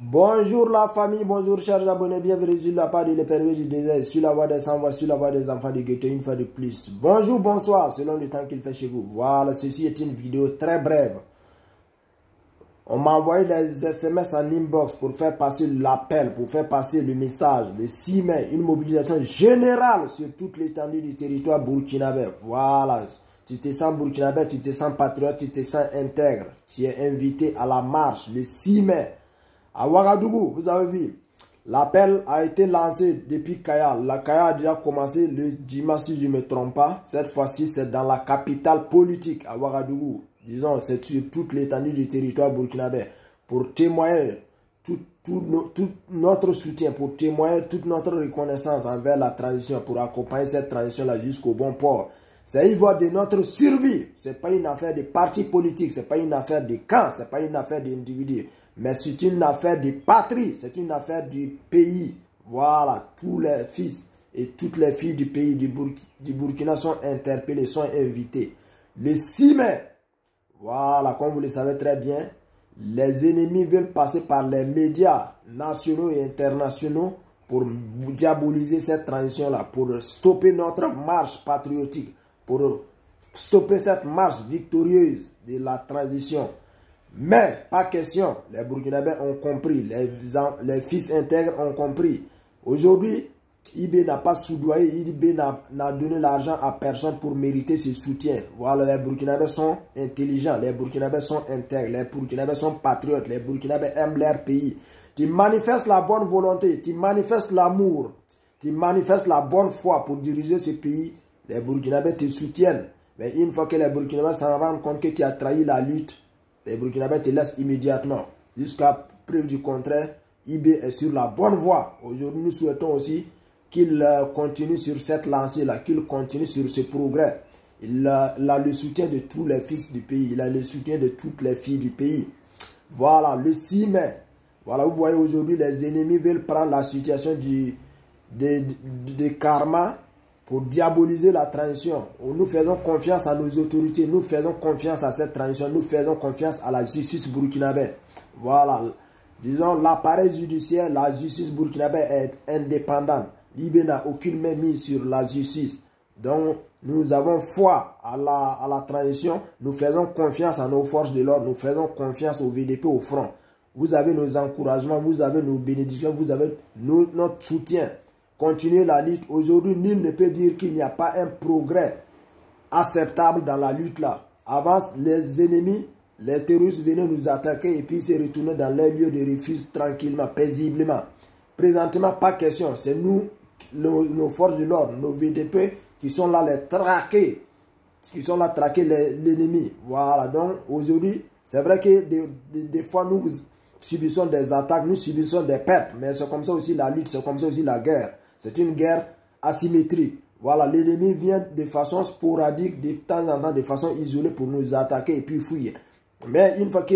Bonjour la famille, bonjour chers abonnés, bienvenue sur la part de l'Épervier du désert, sur la voie des sans-voix, sur la voie des enfants de Goethe, une fois de plus. Bonjour, bonsoir, selon le temps qu'il fait chez vous. Voilà, ceci est une vidéo très brève. On m'a envoyé des SMS en inbox pour faire passer l'appel, pour faire passer le message. Le 6 mai, une mobilisation générale sur toute l'étendue du territoire burkinabé. Voilà, tu te sens burkinabé, tu te sens patriote, tu te sens intègre. Tu es invité à la marche le 6 mai. À Ouagadougou, vous avez vu, l'appel a été lancé depuis Kaya. La Kaya a déjà commencé le dimanche, si je ne me trompe pas. Cette fois-ci, c'est dans la capitale politique, à Ouagadougou. Disons, c'est sur toute l'étendue du territoire burkinabé. Pour témoigner tout notre soutien, pour témoigner toute notre reconnaissance envers la transition, pour accompagner cette transition-là jusqu'au bon port. C'est une voie de notre survie. Ce n'est pas une affaire de partis politiques, ce n'est pas une affaire de camps, ce n'est pas une affaire d'individus. Mais c'est une affaire de patrie, c'est une affaire du pays. Voilà, tous les fils et toutes les filles du pays du Burkina sont interpellés, sont invités. Le 6 mai, voilà, comme vous le savez très bien, les ennemis veulent passer par les médias nationaux et internationaux pour diaboliser cette transition-là, pour stopper notre marche patriotique, pour stopper cette marche victorieuse de la transition. Mais, pas question, les Burkinabés ont compris, les fils intègres ont compris. Aujourd'hui, IB n'a pas soudoyé, IB n'a donné l'argent à personne pour mériter ce soutien. Voilà, les Burkinabés sont intelligents, les Burkinabés sont intègres, les Burkinabés sont patriotes, les Burkinabés aiment leur pays. Tu manifestes la bonne volonté, tu manifestes l'amour, tu manifestes la bonne foi pour diriger ce pays, les Burkinabés te soutiennent. Mais une fois que les Burkinabés s'en rendent compte que tu as trahi la lutte, les Burkinabés te laissent immédiatement. Jusqu'à preuve du contraire, IB est sur la bonne voie. Aujourd'hui, nous souhaitons aussi qu'il continue sur cette lancée-là, qu'il continue sur ce progrès. Il a le soutien de tous les fils du pays. Il a le soutien de toutes les filles du pays. Voilà, le 6 mai. Voilà, vous voyez aujourd'hui, les ennemis veulent prendre la situation de karma pour diaboliser la transition. Nous faisons confiance à nos autorités, nous faisons confiance à cette transition, nous faisons confiance à la justice burkinabé. Voilà, disons l'appareil judiciaire, la justice burkinabé est indépendante. L'IB n'a aucune main mise sur la justice. Donc, nous avons foi à la transition, nous faisons confiance à nos forces de l'ordre, nous faisons confiance au VDP au front. Vous avez nos encouragements, vous avez nos bénédictions, vous avez notre soutien. Continuez la lutte. Aujourd'hui, nul ne peut dire qu'il n'y a pas un progrès acceptable dans la lutte là. Avant, les ennemis, les terroristes venaient nous attaquer et puis se retournaient dans leur lieu de refuge tranquillement, paisiblement. Présentement, pas question. C'est nous, nos forces de l'ordre, nos VDP qui sont là les traquer, qui sont là traquer l'ennemi. Voilà. Donc aujourd'hui, c'est vrai que des fois nous subissons des attaques, nous subissons des pertes, mais c'est comme ça aussi la lutte, c'est comme ça aussi la guerre. C'est une guerre asymétrique. Voilà, l'ennemi vient de façon sporadique, de temps en temps, de façon isolée pour nous attaquer et puis fuir. Mais une fois que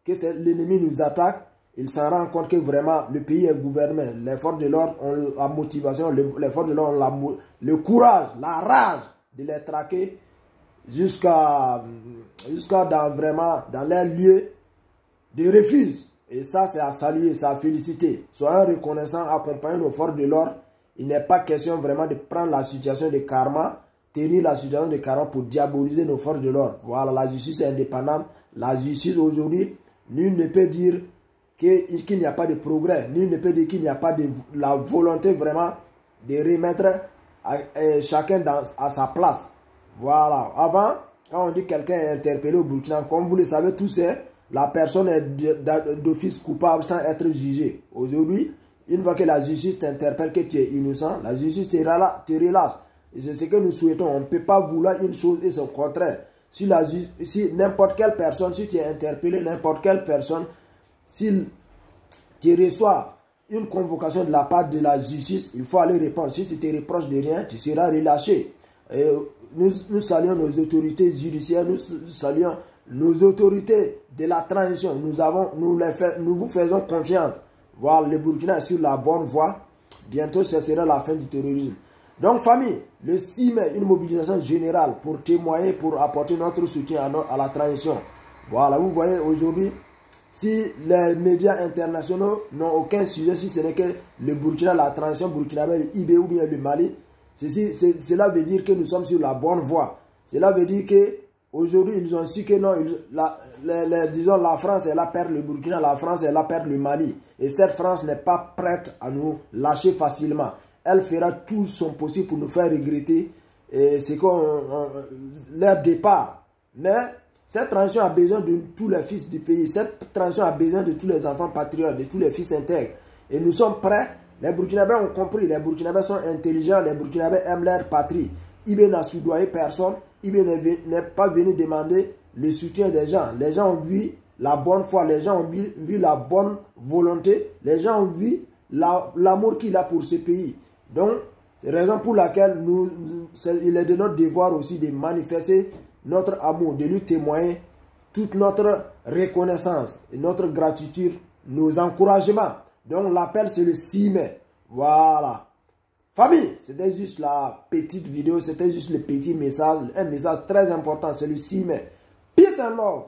l'ennemi nous attaque, il s'en rend compte que vraiment le pays est gouverné. Les forces de l'ordre ont la motivation, les forces de l'ordre ont le courage, la rage de les traquer jusqu'à dans leur lieu de refuge. Et ça, c'est à saluer, c'est à féliciter. Soyons reconnaissants, accompagnons nos forces de l'ordre. Il n'est pas question vraiment de prendre la situation de karma, tenir la situation de karma pour diaboliser nos forces de l'ordre. Voilà, la justice est indépendante. La justice aujourd'hui, nul ne peut dire qu'il n'y a pas de progrès. Nul ne peut dire qu'il n'y a pas de la volonté vraiment de remettre chacun à sa place. Voilà. Avant, quand on dit que quelqu'un est interpellé au Burkina, comme vous le savez tous, la personne est d'office coupable sans être jugée. Aujourd'hui, une fois que la justice t'interpelle que tu es innocent, la justice te relâche. Et c'est ce que nous souhaitons. On ne peut pas vouloir une chose et son contraire. Si n'importe quelle personne, si tu es interpellé, n'importe quelle personne, si tu reçois une convocation de la part de la justice, il faut aller répondre. Si tu te reproches de rien, tu seras relâché. Et nous saluons nos autorités judiciaires, nous saluons nos autorités de la transition. Nous vous faisons confiance. Voilà, le Burkina est sur la bonne voie. Bientôt, ce sera la fin du terrorisme. Donc, famille, le 6 mai, une mobilisation générale pour témoigner, pour apporter notre soutien à la transition. Voilà, vous voyez, aujourd'hui, si les médias internationaux n'ont aucun sujet, si ce n'est que le Burkina, la transition burkinabé, le IB ou bien le Mali, cela veut dire que nous sommes sur la bonne voie. Cela veut dire que aujourd'hui ils ont su que non, disons la France elle a perdu le Burkina, la France elle a perdu le Mali. Et cette France n'est pas prête à nous lâcher facilement. Elle fera tout son possible pour nous faire regretter leur départ. Mais cette transition a besoin de tous les fils du pays. Cette transition a besoin de tous les enfants patriotes, de tous les fils intègres. Et nous sommes prêts. Les Burkinabés ont compris. Les Burkinabés sont intelligents. Les Burkinabés aiment leur patrie. IB n'a soudoyé personne. IB n'est pas venu demander le soutien des gens. Les gens ont vu la bonne foi. Les gens ont vu la bonne volonté. Les gens ont vu l'amour qu'il a pour ce pays. Donc, c'est la raison pour laquelle il est de notre devoir aussi de manifester notre amour, de lui témoigner toute notre reconnaissance et notre gratitude, nos encouragements. Donc l'appel c'est le 6 mai. Voilà. Famille, c'était juste la petite vidéo, c'était juste le petit message, un message très important, c'est le 6 mai. Peace and love.